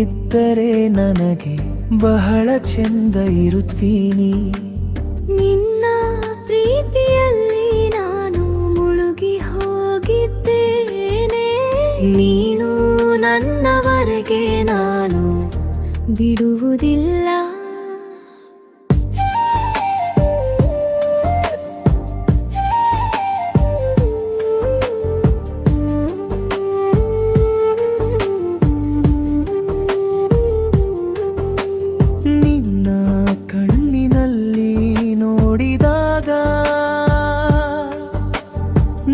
ಇದ್ದರೆ ನನಗೆ ಬಹಳ ಚೆಂದ ಇರುತ್ತೀನಿ. ನಿನ್ನ ಪ್ರೀತಿಯಲ್ಲಿ ನಾನು ಮುಳುಗಿ ಹೋಗಿದ್ದೇನೆ. ನೀನು ನನ್ನವರೆಗೆ ನಾನು ಬಿಡುವುದಿಲ್ಲ. ನಿನ್ನ ಕಣ್ಣಿನಲ್ಲಿ ನೋಡಿದಾಗ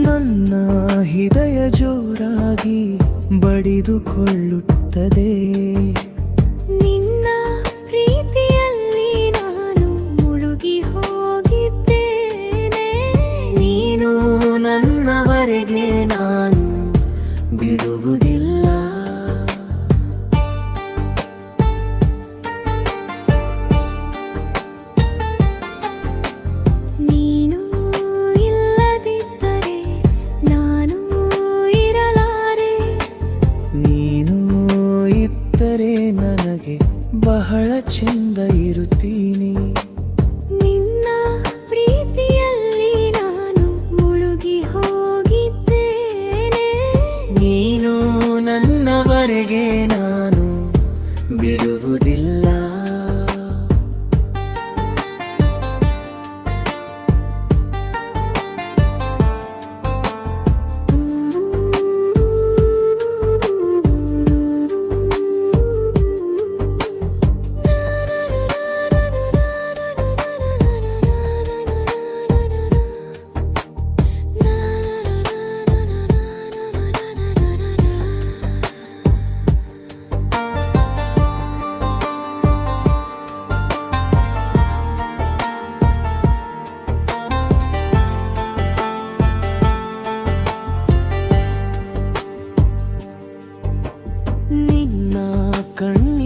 ನನ್ನ ಹೃದಯ ಜೋರಾಗಿ ಬಡಿದುಕೊಳ್ಳುತ್ತದೆ. ನಿನ್ನ ಪ್ರೀತಿಯಲ್ಲಿ ನಾನು ಮುಳುಗಿ ಹೋಗಿದ್ದೇನೆ. ನೀನು ನನ್ನವರೆಗೆ ನಾನು ಬಿಡುವುದಿಲ್ಲ. ನೀನು ಇಲ್ಲದಿದ್ದರೆ ನಾನು ಇರಲಾರೆ. ನೀನು ಇದ್ದರೆ ನನಗೆ ಬಹಳ ಚೆಂದ ಇರುತ್ತೀನಿ. ನಿನ್ನ ಪ್ರೀತಿಯಲ್ಲಿ ನಾನು ಮುಳುಗಿ ಹೋಗಿದ್ದೇನೆ. ನೀನು ನನ್ನವರೆಗೆ ನಾನು ಬಿಡುವುದಿಲ್ಲ. ನಿನ್ನ ಕಣ್ಣ